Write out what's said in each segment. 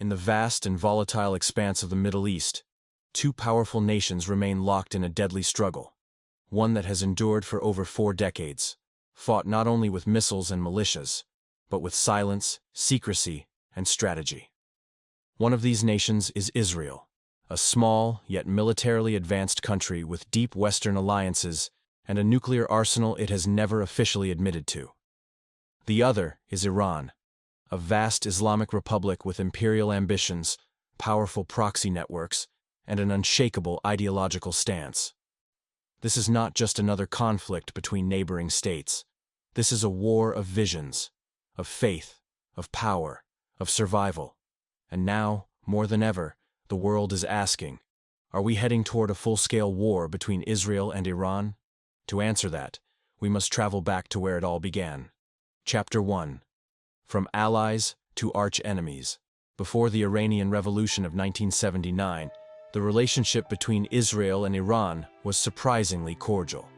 In the vast and volatile expanse of the Middle East, two powerful nations remain locked in a deadly struggle, one that has endured for over 4 decades, fought not only with missiles and militias, but with silence, secrecy, and strategy. One of these nations is Israel, a small yet militarily advanced country with deep Western alliances and a nuclear arsenal it has never officially admitted to. The other is Iran, a vast Islamic republic with imperial ambitions, powerful proxy networks, and an unshakable ideological stance. This is not just another conflict between neighboring states. This is a war of visions, of faith, of power, of survival. And now, more than ever, the world is asking, are we heading toward a full-scale war between Israel and Iran? To answer that, we must travel back to where it all began. Chapter 1. From allies to arch-enemies. Before the Iranian Revolution of 1979, the relationship between Israel and Iran was surprisingly cordial.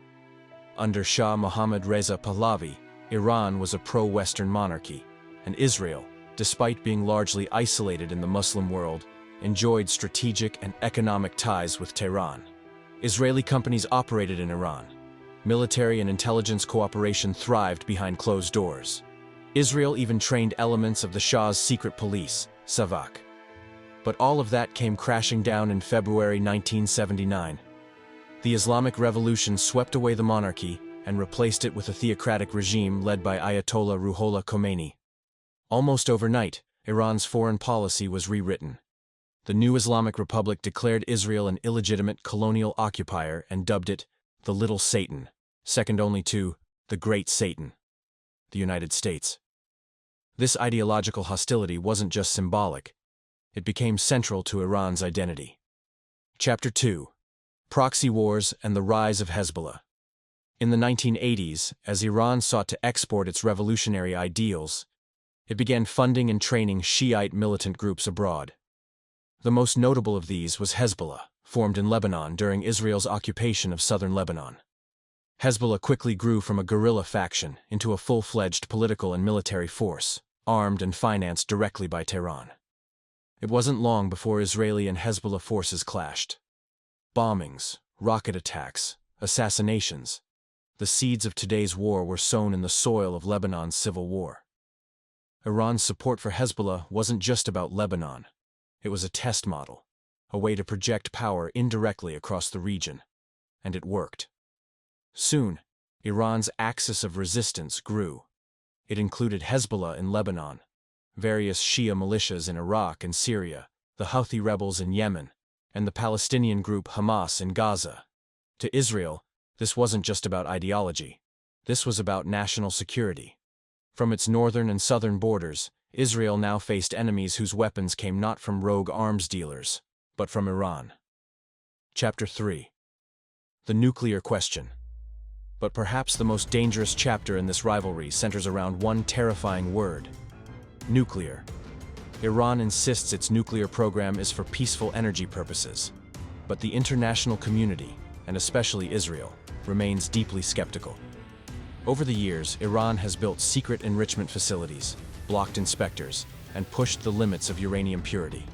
Under Shah Mohammad Reza Pahlavi, Iran was a pro-Western monarchy, and Israel, despite being largely isolated in the Muslim world, enjoyed strategic and economic ties with Tehran. Israeli companies operated in Iran. Military and intelligence cooperation thrived behind closed doors. Israel even trained elements of the Shah's secret police, Savak. But all of that came crashing down in February 1979. The Islamic Revolution swept away the monarchy and replaced it with a theocratic regime led by Ayatollah Ruhollah Khomeini. Almost overnight, Iran's foreign policy was rewritten. The new Islamic Republic declared Israel an illegitimate colonial occupier and dubbed it the Little Satan, second only to the Great Satan, the United States. This ideological hostility wasn't just symbolic. It became central to Iran's identity. Chapter 2. Proxy Wars and the Rise of Hezbollah. In the 1980s, as Iran sought to export its revolutionary ideals, it began funding and training Shiite militant groups abroad. The most notable of these was Hezbollah, formed in Lebanon during Israel's occupation of southern Lebanon. Hezbollah quickly grew from a guerrilla faction into a full-fledged political and military force, armed and financed directly by Tehran. It wasn't long before Israeli and Hezbollah forces clashed. Bombings, rocket attacks, assassinations. The seeds of today's war were sown in the soil of Lebanon's civil war. Iran's support for Hezbollah wasn't just about Lebanon. It was a test model, a way to project power indirectly across the region. And it worked. Soon, Iran's axis of resistance grew. It included Hezbollah in Lebanon, various Shia militias in Iraq and Syria, the Houthi rebels in Yemen, and the Palestinian group Hamas in Gaza. To Israel, this wasn't just about ideology. This was about national security. From its northern and southern borders, Israel now faced enemies whose weapons came not from rogue arms dealers, but from Iran. Chapter 3. The Nuclear Question. But perhaps the most dangerous chapter in this rivalry centers around one terrifying word: nuclear. Iran insists its nuclear program is for peaceful energy purposes, but the international community, and especially Israel, remains deeply skeptical. Over the years, Iran has built secret enrichment facilities, blocked inspectors, and pushed the limits of uranium purity.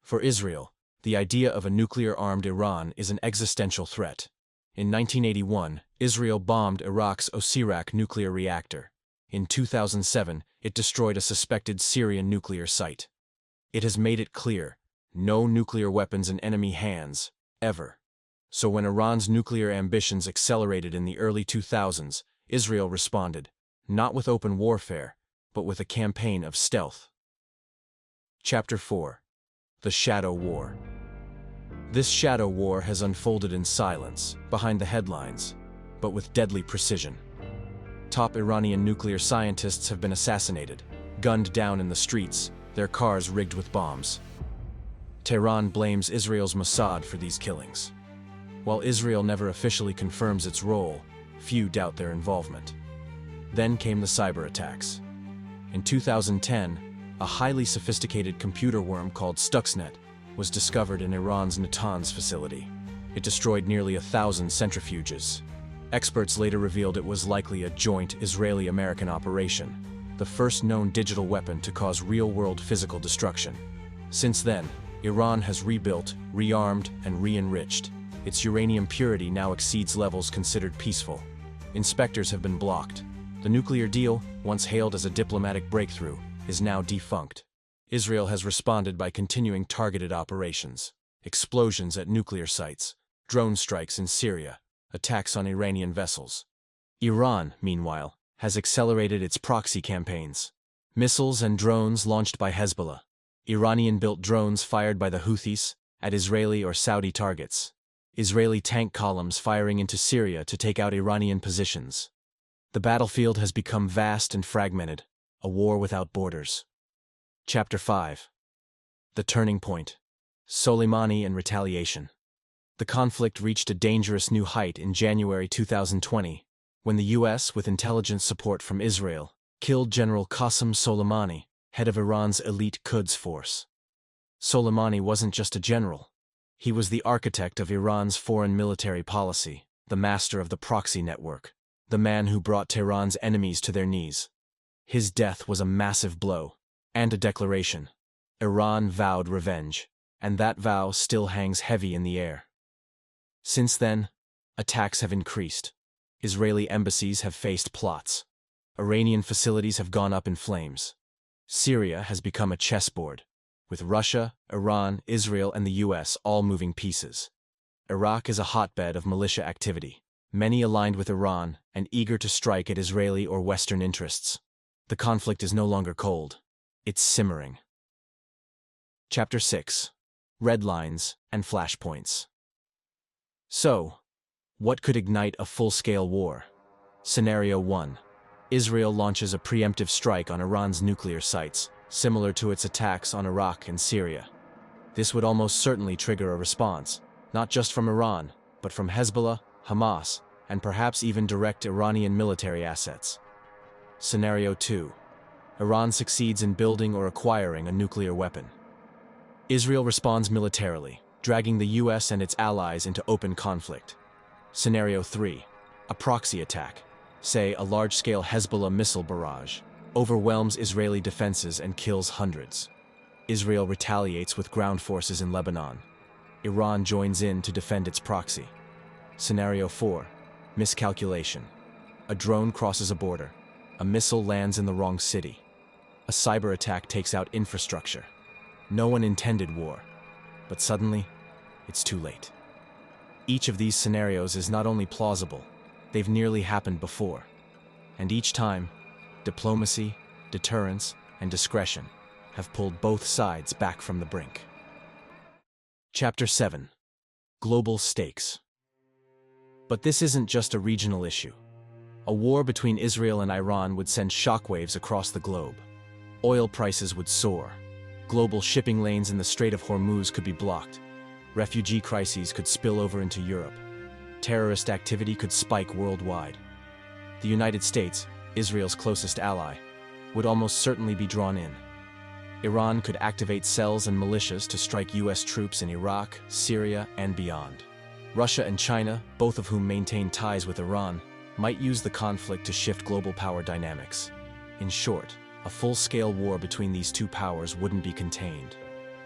For Israel, the idea of a nuclear-armed Iran is an existential threat. In 1981, Israel bombed Iraq's Osirak nuclear reactor. In 2007, it destroyed a suspected Syrian nuclear site. It has made it clear, no nuclear weapons in enemy hands, ever. So when Iran's nuclear ambitions accelerated in the early 2000s, Israel responded, not with open warfare, but with a campaign of stealth. Chapter 4. The Shadow War. This shadow war has unfolded in silence, behind the headlines, but with deadly precision. Top Iranian nuclear scientists have been assassinated, gunned down in the streets, their cars rigged with bombs. Tehran blames Israel's Mossad for these killings. While Israel never officially confirms its role, few doubt their involvement. Then came the cyberattacks. In 2010, a highly sophisticated computer worm called Stuxnet was discovered in Iran's Natanz facility. It destroyed nearly 1,000 centrifuges. Experts later revealed it was likely a joint Israeli-American operation, the first known digital weapon to cause real-world physical destruction. Since then, Iran has rebuilt, rearmed, and re-enriched. Its uranium purity now exceeds levels considered peaceful. Inspectors have been blocked. The nuclear deal, once hailed as a diplomatic breakthrough, is now defunct. Israel has responded by continuing targeted operations, explosions at nuclear sites, drone strikes in Syria, attacks on Iranian vessels. Iran, meanwhile, has accelerated its proxy campaigns. Missiles and drones launched by Hezbollah. Iranian-built drones fired by the Houthis at Israeli or Saudi targets. Israeli tank columns firing into Syria to take out Iranian positions. The battlefield has become vast and fragmented, a war without borders. Chapter 5. The Turning Point. Soleimani and Retaliation. The conflict reached a dangerous new height in January 2020, when the U.S., with intelligence support from Israel, killed General Qasem Soleimani, head of Iran's elite Quds force. Soleimani wasn't just a general. He was the architect of Iran's foreign military policy, the master of the proxy network, the man who brought Tehran's enemies to their knees. His death was a massive blow, and a declaration. Iran vowed revenge, and that vow still hangs heavy in the air. Since then, attacks have increased. Israeli embassies have faced plots. Iranian facilities have gone up in flames. Syria has become a chessboard, with Russia, Iran, Israel, and the U.S. all moving pieces. Iraq is a hotbed of militia activity, many aligned with Iran and eager to strike at Israeli or Western interests. The conflict is no longer cold. It's simmering. Chapter 6. Red Lines and Flashpoints. So, what could ignite a full-scale war? Scenario 1. Israel launches a preemptive strike on Iran's nuclear sites, similar to its attacks on Iraq and Syria. This would almost certainly trigger a response, not just from Iran, but from Hezbollah, Hamas, and perhaps even direct Iranian military assets. Scenario 2. Iran succeeds in building or acquiring a nuclear weapon. Israel responds militarily, dragging the U.S. and its allies into open conflict. Scenario 3. A proxy attack, say a large-scale Hezbollah missile barrage, overwhelms Israeli defenses and kills hundreds. Israel retaliates with ground forces in Lebanon. Iran joins in to defend its proxy. Scenario 4. Miscalculation. A drone crosses a border. A missile lands in the wrong city. A cyber attack takes out infrastructure. No one intended war, but suddenly, it's too late. Each of these scenarios is not only plausible, they've nearly happened before. And each time, diplomacy, deterrence, and discretion have pulled both sides back from the brink. Chapter 7. Global Stakes. But this isn't just a regional issue. A war between Israel and Iran would send shockwaves across the globe. Oil prices would soar. Global shipping lanes in the Strait of Hormuz could be blocked. Refugee crises could spill over into Europe. Terrorist activity could spike worldwide. The United States, Israel's closest ally, would almost certainly be drawn in. Iran could activate cells and militias to strike U.S. troops in Iraq, Syria, and beyond. Russia and China, both of whom maintain ties with Iran, might use the conflict to shift global power dynamics. In short, a full-scale war between these two powers wouldn't be contained.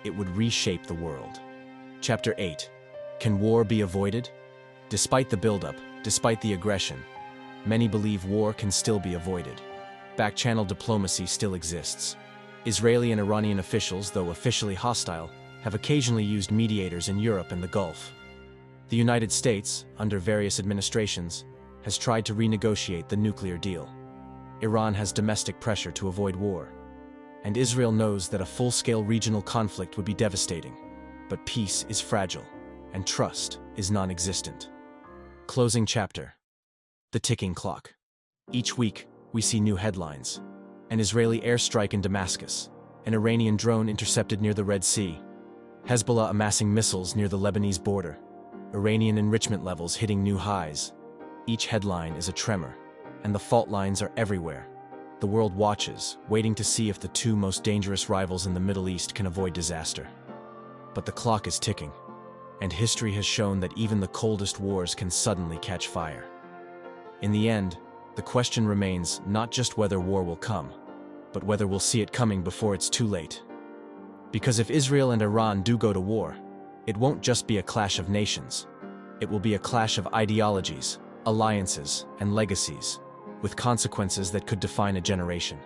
It would reshape the world. Chapter 8. Can war be avoided? Despite the buildup, despite the aggression, many believe war can still be avoided. Back-channel diplomacy still exists. Israeli and Iranian officials, though officially hostile, have occasionally used mediators in Europe and the Gulf. The United States, under various administrations, has tried to renegotiate the nuclear deal. Iran has domestic pressure to avoid war. And Israel knows that a full-scale regional conflict would be devastating. But peace is fragile, and trust is non-existent. Closing chapter. The ticking clock. Each week, we see new headlines. An Israeli airstrike in Damascus, an Iranian drone intercepted near the Red Sea, Hezbollah amassing missiles near the Lebanese border, Iranian enrichment levels hitting new highs. Each headline is a tremor, and the fault lines are everywhere. The world watches, waiting to see if the two most dangerous rivals in the Middle East can avoid disaster. But the clock is ticking, and history has shown that even the coldest wars can suddenly catch fire. In the end, the question remains not just whether war will come, but whether we'll see it coming before it's too late. Because if Israel and Iran do go to war, it won't just be a clash of nations. It will be a clash of ideologies, alliances, and legacies, with consequences that could define a generation.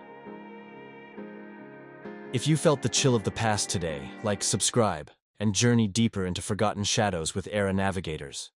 If you felt the chill of the past today, like, subscribe, and journey deeper into forgotten shadows with Era Navigators.